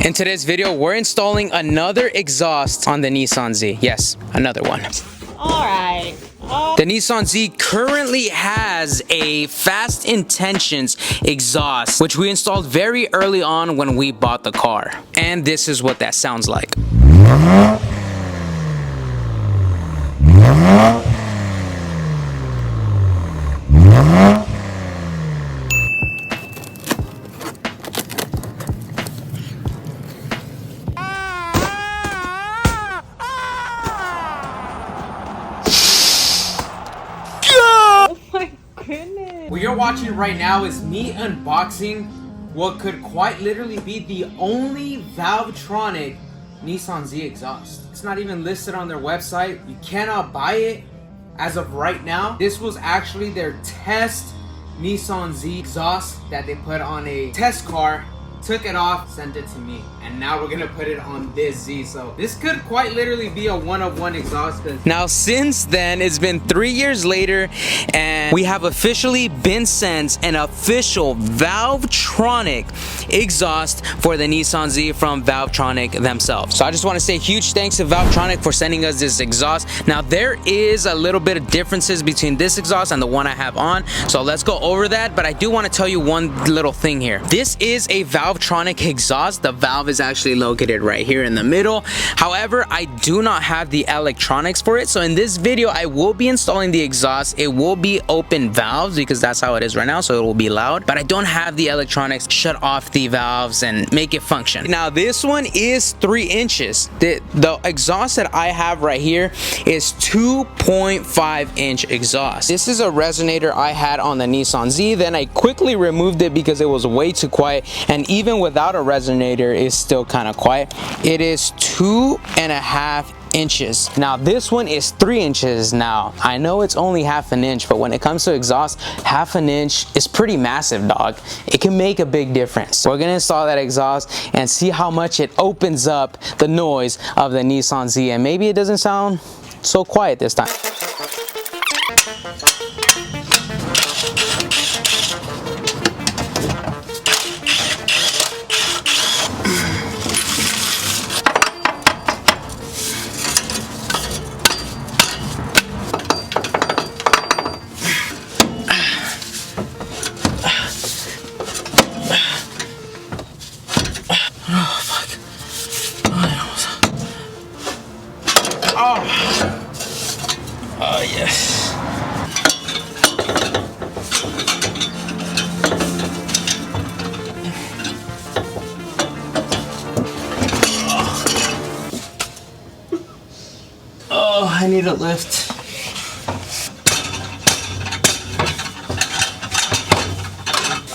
In today's video, we're installing another exhaust on the Nissan Z. Yes, another one. Alright. The Nissan Z currently has a Fast Intentions exhaust, which we installed very early on when we bought the car. And this is what that sounds like. What you're watching right now is me unboxing what could quite literally be the only Valvetronic Nissan Z exhaust. It's not even listed on their website. You cannot buy it as of right now. This was actually their test Nissan Z exhaust that they put on a test car, took it off, sent it to me, and now we're gonna put it on this Z. So this could quite literally be a one-of-one exhaust. Now since then, it's been 3 years later, and we have officially been sent an official Valvetronic exhaust for the Nissan Z from Valvetronic themselves. So I just want to say huge thanks to Valvetronic for sending us this exhaust. Now there is a little bit of differences between this exhaust and the one I have on, so let's go over that. But I do want to tell you one little thing here. This is a Valvetronic exhaust. The valve is actually located right here in the middle. However, I do not have the electronics for it, so in this video I will be installing the exhaust. It will be open valves because that's how it is right now, so it will be loud, but I don't have the electronics to shut off the valves and make it function. Now this one is 3 inches. The exhaust that I have right here is 2.5 inch exhaust. This is a resonator I had on the Nissan Z, then I quickly removed it because it was way too quiet, and even without a resonator it's still kind of quiet. It is 2.5 inches. Now this one is 3 inches. Now I know it's only half an inch, but when it comes to exhaust, half an inch is pretty massive, dog. It can make a big difference. We're gonna install that exhaust and see how much it opens up the noise of the Nissan Z, and maybe it doesn't sound so quiet this time. Oh yes. Oh, I need a lift.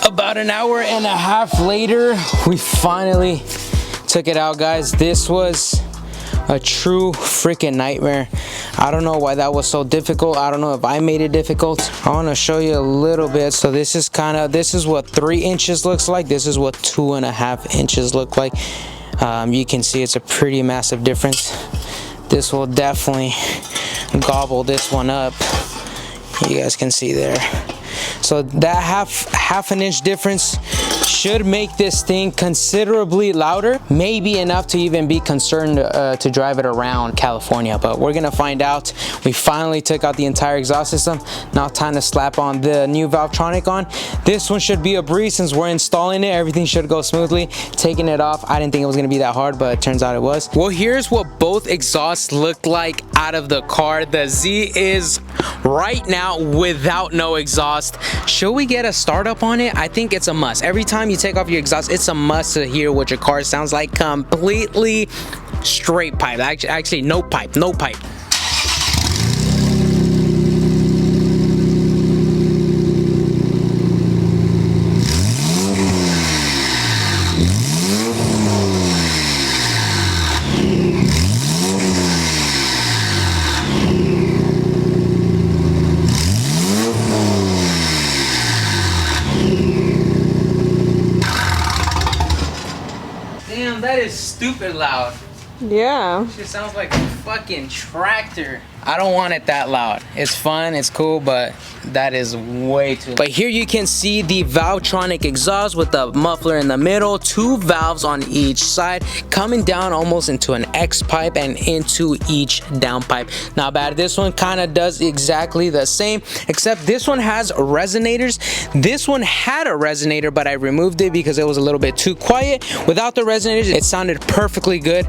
About an hour and a half later, we finally took it out, guys. This was a true freaking nightmare. I don't know why that was so difficult. I don't know if I made it difficult. I want to show you a little bit. So this is what 3 inches looks like. This is what 2.5 inches look like. You can see it's a pretty massive difference. This will definitely gobble this one up. You guys can see there. So that half an inch difference should make this thing considerably louder, maybe enough to even be concerned to drive it around California, but we're gonna find out. We finally took out the entire exhaust system. Now time to slap on the new Valvetronic on. This one should be a breeze since we're installing it. Everything should go smoothly. Taking it off, I didn't think it was gonna be that hard, but it turns out it was. Well, here's what both exhausts look like out of the car. The Z is right now without no exhaust. Should we get a startup on it? I think it's a must. Every time you take off your exhaust, it's a must to hear what your car sounds like. Completely straight pipe. Actually no pipe. Damn, that is stupid loud. Yeah. Shit sounds like a fucking tractor. I don't want it that loud. It's fun, it's cool, but that is way too loud. But here you can see the Valvetronic exhaust with the muffler in the middle, 2 valves on each side, coming down almost into an X pipe and into each downpipe. Not bad. This one kind of does exactly the same, except this one has resonators. This one had a resonator, but I removed it because it was a little bit too quiet. Without the resonators, it sounded perfectly good.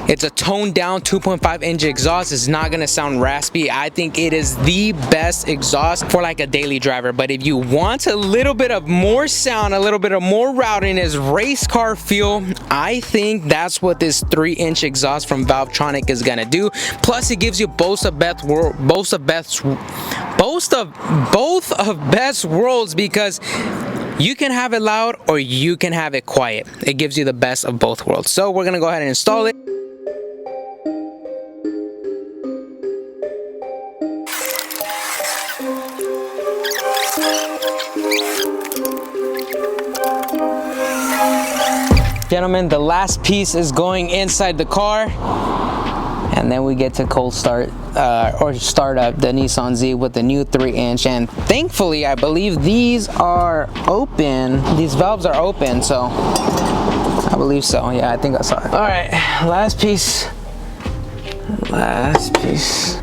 It's a toned down 2.5 inch exhaust. It's not gonna sound raspy. I think it is the best exhaust for like a daily driver. But if you want a little bit of more sound, a little bit of more rowdiness, race car feel, I think that's what this 3-inch exhaust from Valvetronic is gonna do. Plus, it gives you both of best worlds, because you can have it loud or you can have it quiet. It gives you the best of both worlds. So we're gonna go ahead and install it. Gentlemen, the last piece is going inside the car, and then we get to cold start or start up the Nissan Z with the new 3-inch. And thankfully, I believe these are open. These valves are open, so I believe so. Yeah, I think I saw it. All right, last piece. Last piece.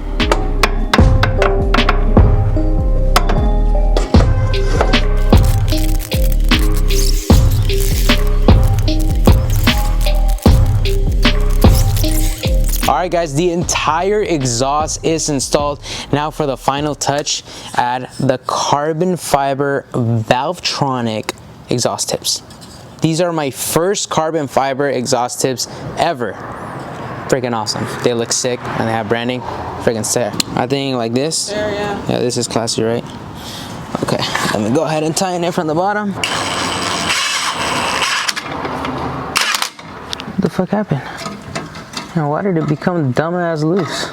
Alright guys, the entire exhaust is installed. Now for the final touch, add the carbon fiber Valvetronic exhaust tips. These are my first carbon fiber exhaust tips ever. Freaking awesome. They look sick and they have branding. Freaking sick. I think like this. Yeah, this is classy, right? Okay, let me go ahead and tighten it from the bottom. What the fuck happened? Now, why did it become dumbass loose?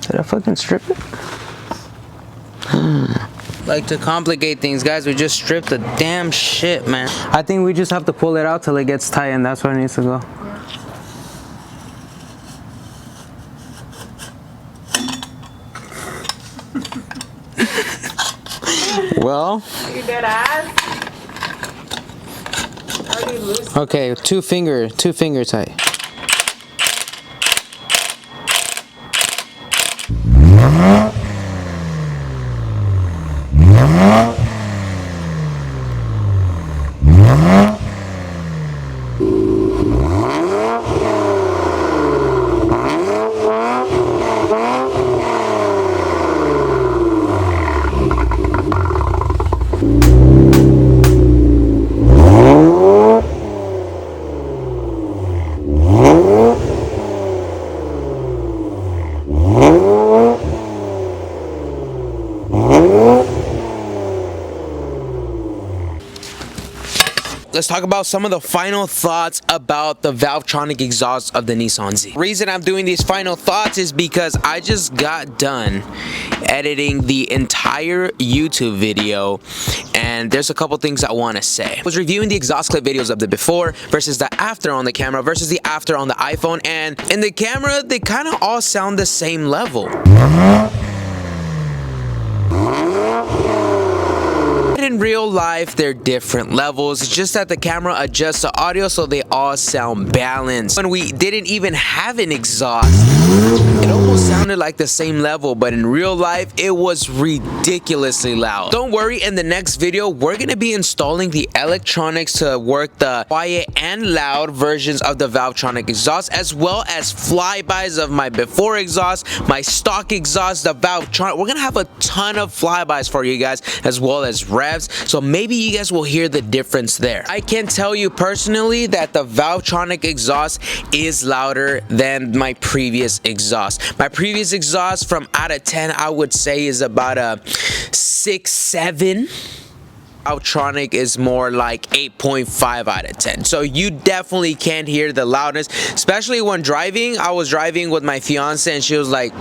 Did I fucking strip it? Like to complicate things, guys, we just stripped the damn shit, man. I think we just have to pull it out till it gets tight, and that's where it needs to go. Well, you dead ass. Okay, two finger tight. Let's talk about some of the final thoughts about the Valvetronic exhaust of the Nissan Z. The reason I'm doing these final thoughts is because I just got done editing the entire YouTube video, and there's a couple things I want to say. I was reviewing the exhaust clip videos of the before versus the after on the camera versus the after on the iPhone, and in the camera they kind of all sound the same level. In real life, they're different levels. It's just that the camera adjusts the audio so they all sound balanced. When we didn't even have an exhaust, it almost sounded like the same level, but in real life, it was ridiculously loud. Don't worry, in the next video, we're gonna be installing the electronics to work the quiet and loud versions of the Valvetronic exhaust, as well as flybys of my before exhaust, my stock exhaust, the Valvetronic. We're gonna have a ton of flybys for you guys, as well as revs. So maybe you guys will hear the difference there. I can tell you personally that the Valvetronic exhaust is louder than my previous exhaust. My previous exhaust, from out of 10, I would say is about a 6, 7. Valvetronic is more like 8.5 out of 10. So you definitely can't hear the loudness, especially when driving. I was driving with my fiance and she was like,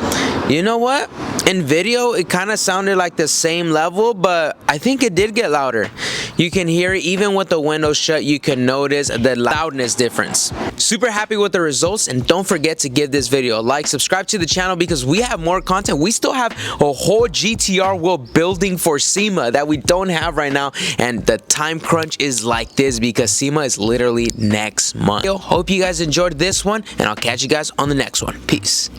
you know what? In video, it kind of sounded like the same level, but I think it did get louder. You can hear it even with the windows shut. You can notice the loudness difference. Super happy with the results, and don't forget to give this video a like, subscribe to the channel because we have more content. We still have a whole GTR wheel building for SEMA that we don't have right now, and the time crunch is like this because SEMA is literally next month. Hope you guys enjoyed this one, and I'll catch you guys on the next one. Peace.